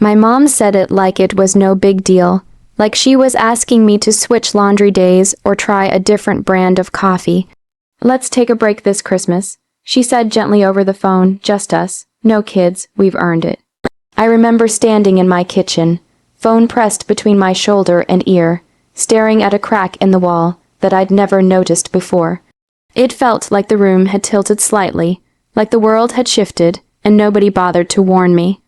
My mom said it like it was no big deal, like she was asking me to switch laundry days or try a different brand of coffee. "Let's take a break this Christmas," she said gently over the phone, "just us. No kids, we've earned it." I remember standing in my kitchen, phone pressed between my shoulder and ear, staring at a crack in the wall that I'd never noticed before. It felt like the room had tilted slightly, like the world had shifted, and nobody bothered to warn me.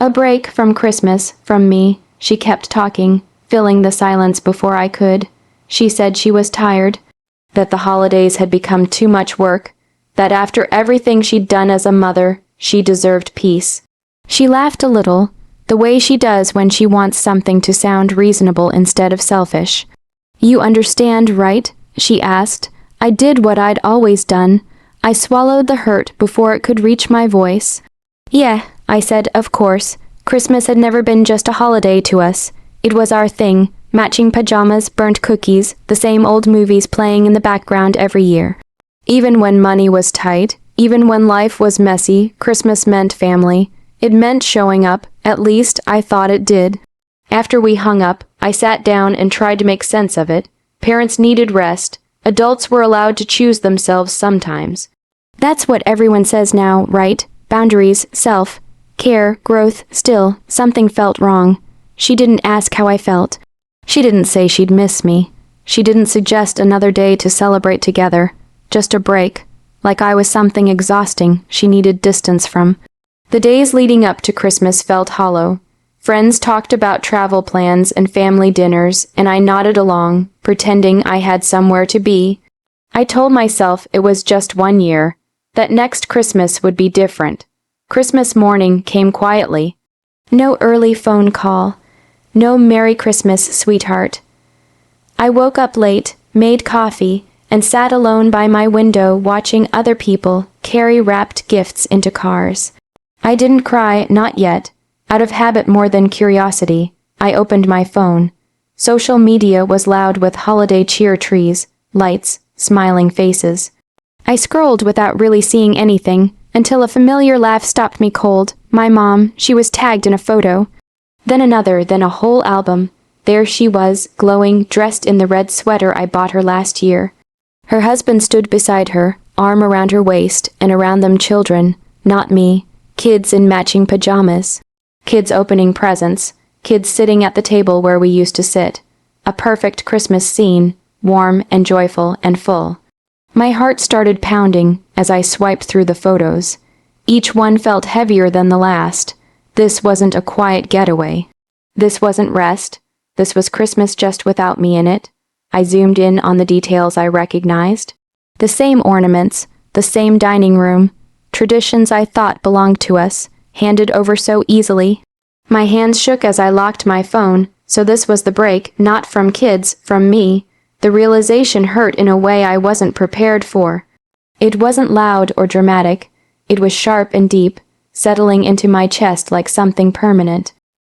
"A break from Christmas, from me," she kept talking, filling the silence before I could. She said she was tired, that the holidays had become too much work, that after everything she'd done as a mother, she deserved peace. She laughed a little, the way she does when she wants something to sound reasonable instead of selfish. "You understand, right?" she asked. I did what I'd always done. I swallowed the hurt before it could reach my voice. "Yeah," I said, "of course. Christmas had never been just a holiday to us. It was our thing, matching pajamas, burnt cookies, the same old movies playing in the background every year. Even when money was tight, even when life was messy, Christmas meant family. It meant showing up, at least I thought it did." After we hung up, I sat down and tried to make sense of it. Parents needed rest. Adults were allowed to choose themselves sometimes. That's what everyone says now, right? Boundaries, self, care, growth. Still, something felt wrong. She didn't ask how I felt. She didn't say she'd miss me. She didn't suggest another day to celebrate together. Just a break. Like I was something exhausting she needed distance from. The days leading up to Christmas felt hollow. Friends talked about travel plans and family dinners, and I nodded along, pretending I had somewhere to be. I told myself it was just 1 year, that next Christmas would be different. Christmas morning came quietly. No early phone call. No "Merry Christmas, sweetheart." I woke up late, made coffee, and sat alone by my window watching other people carry wrapped gifts into cars. I didn't cry, not yet. Out of habit more than curiosity, I opened my phone. Social media was loud with holiday cheer trees, lights, smiling faces. I scrolled without really seeing anything, until a familiar laugh stopped me cold. My mom, she was tagged in a photo. Then another, then a whole album. There she was, glowing, dressed in the red sweater I bought her last year. Her husband stood beside her, arm around her waist, and around them children, not me, kids in matching pajamas. Kids opening presents, kids sitting at the table where we used to sit. A perfect Christmas scene, warm and joyful and full. My heart started pounding as I swiped through the photos. Each one felt heavier than the last. This wasn't a quiet getaway. This wasn't rest. This was Christmas just without me in it. I zoomed in on the details I recognized. The same ornaments, the same dining room, traditions I thought belonged to us, handed over so easily. My hands shook as I locked my phone, so this was the break, not from kids, from me. The realization hurt in a way I wasn't prepared for. It wasn't loud or dramatic. It was sharp and deep, settling into my chest like something permanent.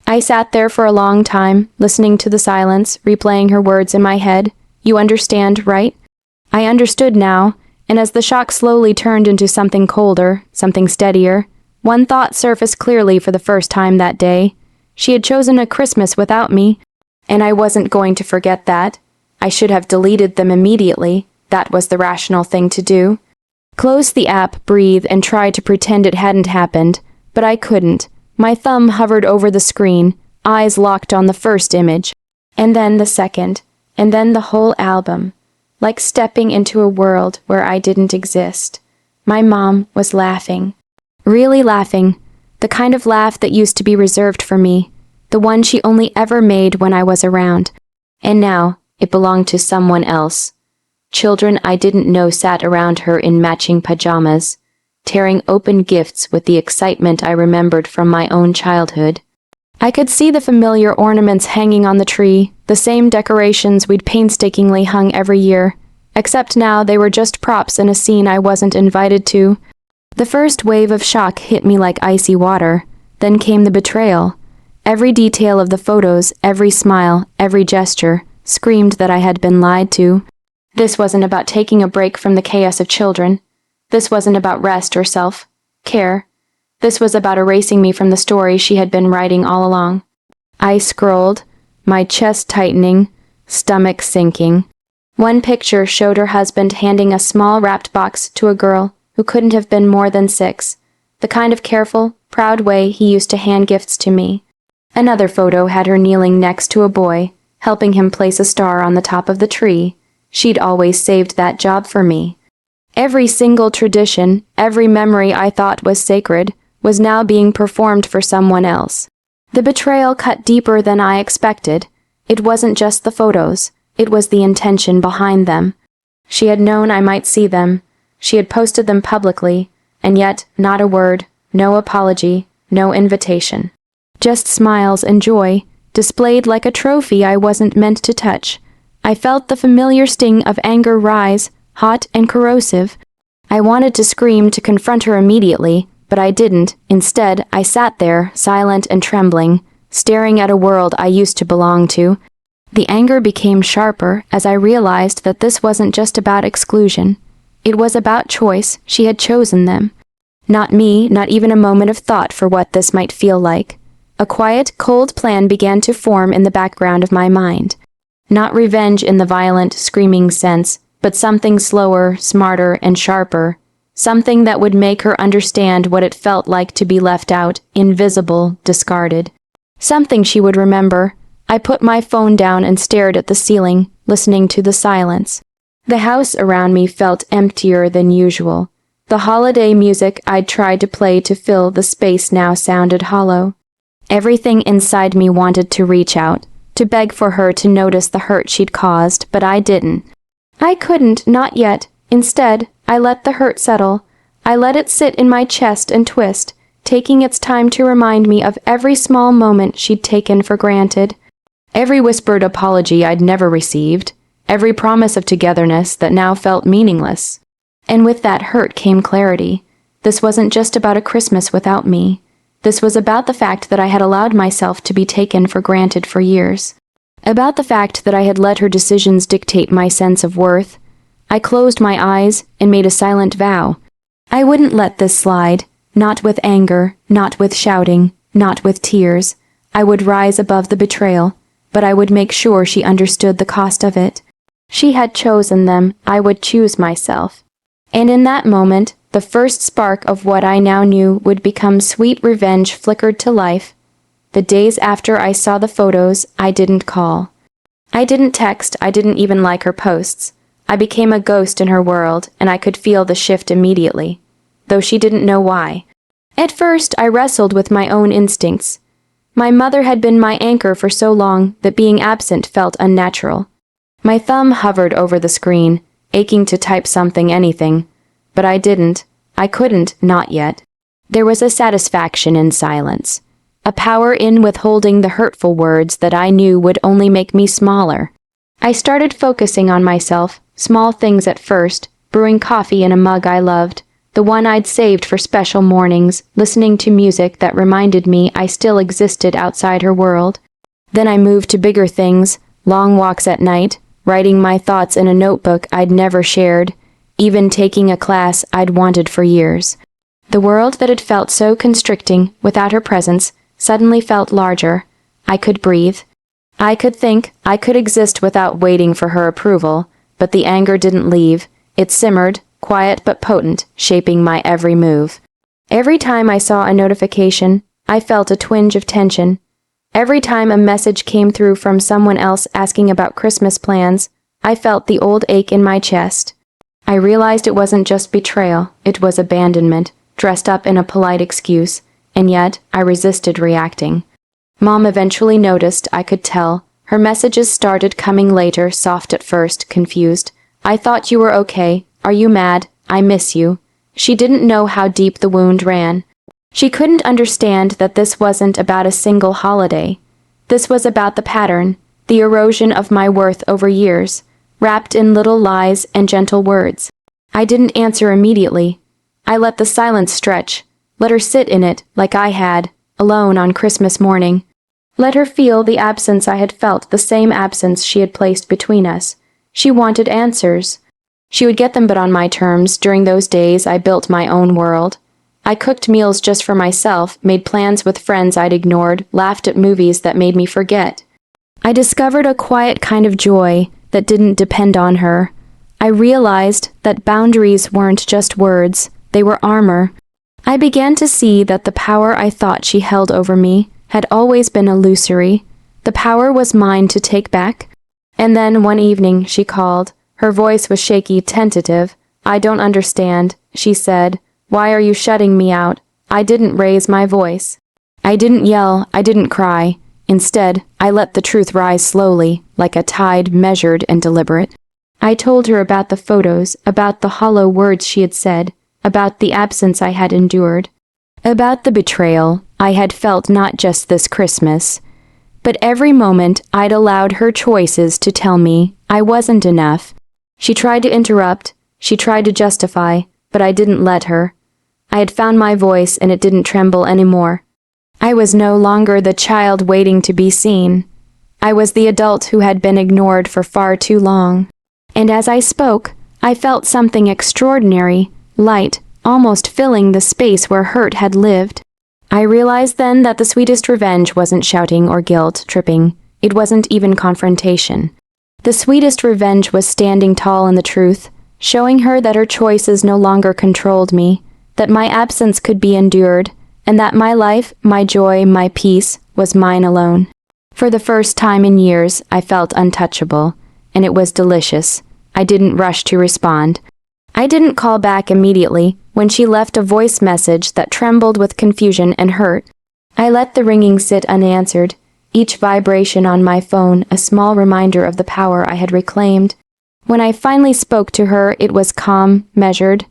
I sat there for a long time, listening to the silence, replaying her words in my head. "You understand, right?" I understood now, and as the shock slowly turned into something colder, something steadier, one thought surfaced clearly for the first time that day. She had chosen a Christmas without me, and I wasn't going to forget that. I should have deleted them immediately. That was the rational thing to do. Close the app, breathe, and try to pretend it hadn't happened, but I couldn't. My thumb hovered over the screen, eyes locked on the first image, and then the second, and then the whole album, like stepping into a world where I didn't exist. My mom was laughing. Really laughing. The kind of laugh that used to be reserved for me, the one she only ever made when I was around. And now, it belonged to someone else. Children I didn't know sat around her in matching pajamas, tearing open gifts with the excitement I remembered from my own childhood. I could see the familiar ornaments hanging on the tree, the same decorations we'd painstakingly hung every year, except now they were just props in a scene I wasn't invited to. The first wave of shock hit me like icy water. Then came the betrayal. Every detail of the photos, every smile, every gesture, screamed that I had been lied to. This wasn't about taking a break from the chaos of children. This wasn't about rest or self-care. This was about erasing me from the story she had been writing all along. I scrolled, my chest tightening, stomach sinking. One picture showed her husband handing a small wrapped box to a girl who couldn't have been more than 6, the kind of careful, proud way he used to hand gifts to me. Another photo had her kneeling next to a boy, helping him place a star on the top of the tree. She'd always saved that job for me. Every single tradition, every memory I thought was sacred, was now being performed for someone else. The betrayal cut deeper than I expected. It wasn't just the photos, it was the intention behind them. She had known I might see them. She had posted them publicly, and yet not a word, no apology, no invitation. Just smiles and joy, displayed like a trophy I wasn't meant to touch. I felt the familiar sting of anger rise, hot and corrosive. I wanted to scream to confront her immediately, but I didn't. Instead, I sat there, silent and trembling, staring at a world I used to belong to. The anger became sharper as I realized that this wasn't just about exclusion. It was about choice. She had chosen them. Not me, not even a moment of thought for what this might feel like. A quiet, cold plan began to form in the background of my mind. Not revenge in the violent, screaming sense, but something slower, smarter, and sharper. Something that would make her understand what it felt like to be left out, invisible, discarded. Something she would remember. I put my phone down and stared at the ceiling, listening to the silence. The house around me felt emptier than usual. The holiday music I'd tried to play to fill the space now sounded hollow. Everything inside me wanted to reach out, to beg for her to notice the hurt she'd caused, but I didn't. I couldn't, not yet. Instead, I let the hurt settle. I let it sit in my chest and twist, taking its time to remind me of every small moment she'd taken for granted. Every whispered apology I'd never received. Every promise of togetherness that now felt meaningless. And with that hurt came clarity. This wasn't just about a Christmas without me. This was about the fact that I had allowed myself to be taken for granted for years. About the fact that I had let her decisions dictate my sense of worth. I closed my eyes and made a silent vow. I wouldn't let this slide, not with anger, not with shouting, not with tears. I would rise above the betrayal, but I would make sure she understood the cost of it. She had chosen them, I would choose myself. And in that moment, the first spark of what I now knew would become sweet revenge flickered to life. The days after I saw the photos, I didn't call. I didn't text, I didn't even like her posts. I became a ghost in her world, and I could feel the shift immediately, though she didn't know why. At first, I wrestled with my own instincts. My mother had been my anchor for so long that being absent felt unnatural. My thumb hovered over the screen, aching to type something, anything. But I didn't. I couldn't, not yet. There was a satisfaction in silence. A power in withholding the hurtful words that I knew would only make me smaller. I started focusing on myself, small things at first, brewing coffee in a mug I loved, the one I'd saved for special mornings, listening to music that reminded me I still existed outside her world. Then I moved to bigger things, long walks at night, writing my thoughts in a notebook I'd never shared, even taking a class I'd wanted for years. The world that had felt so constricting without her presence suddenly felt larger. I could breathe. I could think. I could exist without waiting for her approval, but the anger didn't leave. It simmered, quiet but potent, shaping my every move. Every time I saw a notification, I felt a twinge of tension. Every time a message came through from someone else asking about Christmas plans, I felt the old ache in my chest. I realized it wasn't just betrayal, it was abandonment, dressed up in a polite excuse, and yet I resisted reacting. Mom eventually noticed, I could tell. Her messages started coming later, soft at first, confused. I thought you were okay. Are you mad? I miss you. She didn't know how deep the wound ran. She couldn't understand that this wasn't about a single holiday. This was about the pattern, the erosion of my worth over years, wrapped in little lies and gentle words. I didn't answer immediately. I let the silence stretch, let her sit in it like I had, alone on Christmas morning. Let her feel the absence I had felt, the same absence she had placed between us. She wanted answers. She would get them, but on my terms. During those days, I built my own world. I cooked meals just for myself, made plans with friends I'd ignored, laughed at movies that made me forget. I discovered a quiet kind of joy that didn't depend on her. I realized that boundaries weren't just words, they were armor. I began to see that the power I thought she held over me had always been illusory. The power was mine to take back. And then one evening she called. Her voice was shaky, tentative. "I don't understand," she said. "Why are you shutting me out?" I didn't raise my voice. I didn't yell, I didn't cry. Instead, I let the truth rise slowly, like a tide, measured and deliberate. I told her about the photos, about the hollow words she had said, about the absence I had endured, about the betrayal I had felt not just this Christmas, but every moment I'd allowed her choices to tell me I wasn't enough. She tried to interrupt, she tried to justify, but I didn't let her. I had found my voice and it didn't tremble anymore. I was no longer the child waiting to be seen. I was the adult who had been ignored for far too long. And as I spoke, I felt something extraordinary, light, almost filling the space where hurt had lived. I realized then that the sweetest revenge wasn't shouting or guilt-tripping. It wasn't even confrontation. The sweetest revenge was standing tall in the truth, showing her that her choices no longer controlled me, that my absence could be endured, and that my life, my joy, my peace was mine alone. For the first time in years, I felt untouchable, and it was delicious. I didn't rush to respond. I didn't call back immediately when she left a voice message that trembled with confusion and hurt. I let the ringing sit unanswered, each vibration on my phone a small reminder of the power I had reclaimed. When I finally spoke to her, it was calm, measured.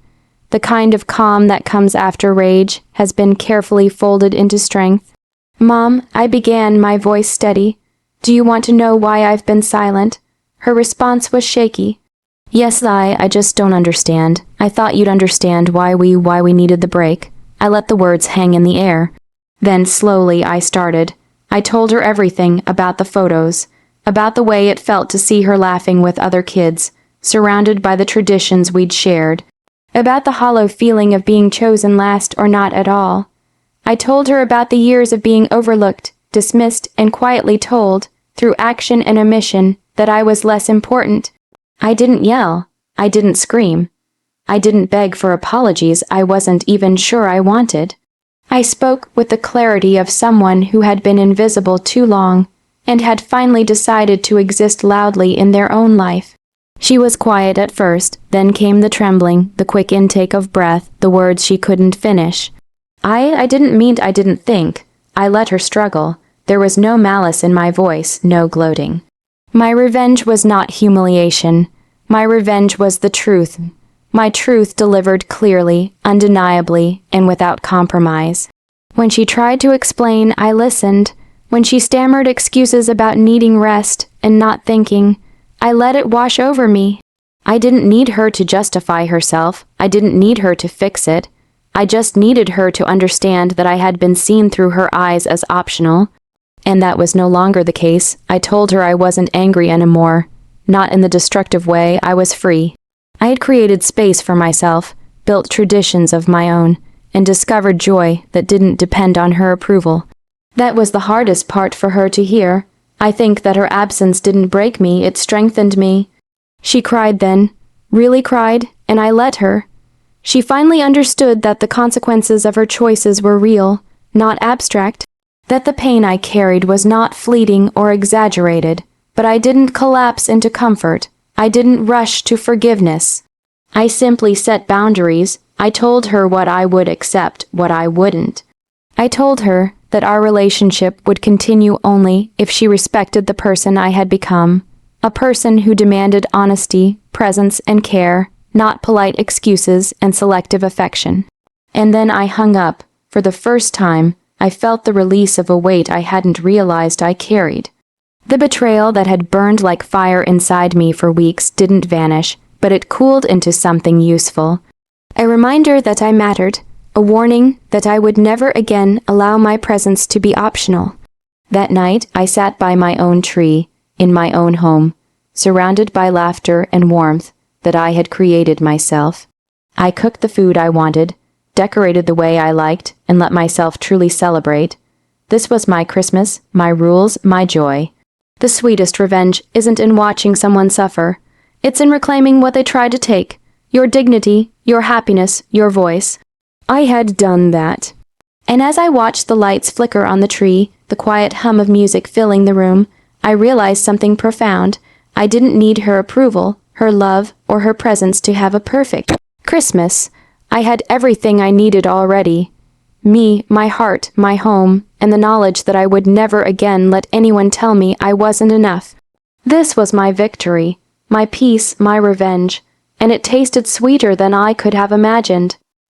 The kind of calm that comes after rage has been carefully folded into strength. "Mom," I began, my voice steady. "Do you want to know why I've been silent?" Her response was shaky. "Yes, I just don't understand. I thought you'd understand why we needed the break." I let the words hang in the air. Then slowly I started. I told her everything about the photos, about the way it felt to see her laughing with other kids, surrounded by the traditions we'd shared, about the hollow feeling of being chosen last or not at all. I told her about the years of being overlooked, dismissed, and quietly told, through action and omission, that I was less important. I didn't yell. I didn't scream. I didn't beg for apologies I wasn't even sure I wanted. I spoke with the clarity of someone who had been invisible too long and had finally decided to exist loudly in their own life. She was quiet at first, then came the trembling, the quick intake of breath, the words she couldn't finish. I didn't mean I didn't think. I let her struggle. There was no malice in my voice, no gloating. My revenge was not humiliation. My revenge was the truth. My truth delivered clearly, undeniably, and without compromise. When she tried to explain, I listened. When she stammered excuses about needing rest and not thinking, I let it wash over me. I didn't need her to justify herself. I didn't need her to fix it. I just needed her to understand that I had been seen through her eyes as optional. And that was no longer the case. I told her I wasn't angry anymore. Not in the destructive way, I was free. I had created space for myself, built traditions of my own, and discovered joy that didn't depend on her approval. That was the hardest part for her to hear. I think that her absence didn't break me, it strengthened me. She cried then, really cried, and I let her. She finally understood that the consequences of her choices were real, not abstract, that the pain I carried was not fleeting or exaggerated, but I didn't collapse into comfort. I didn't rush to forgiveness. I simply set boundaries. I told her what I would accept, what I wouldn't. I told her that our relationship would continue only if she respected the person I had become, a person who demanded honesty, presence, and care, not polite excuses and selective affection. And then I hung up. For the first time, I felt the release of a weight I hadn't realized I carried. The betrayal that had burned like fire inside me for weeks didn't vanish, but it cooled into something useful. A reminder that I mattered, a warning that I would never again allow my presence to be optional. That night, I sat by my own tree, in my own home, surrounded by laughter and warmth that I had created myself. I cooked the food I wanted, decorated the way I liked, and let myself truly celebrate. This was my Christmas, my rules, my joy. The sweetest revenge isn't in watching someone suffer. It's in reclaiming what they tried to take. Your dignity, your happiness, your voice. I had done that. And as I watched the lights flicker on the tree, the quiet hum of music filling the room, I realized something profound. I didn't need her approval, her love, or her presence to have a perfect Christmas. I had everything I needed already. Me, my heart, my home, and the knowledge that I would never again let anyone tell me I wasn't enough. This was my victory, my peace, my revenge, and it tasted sweeter than I could have imagined.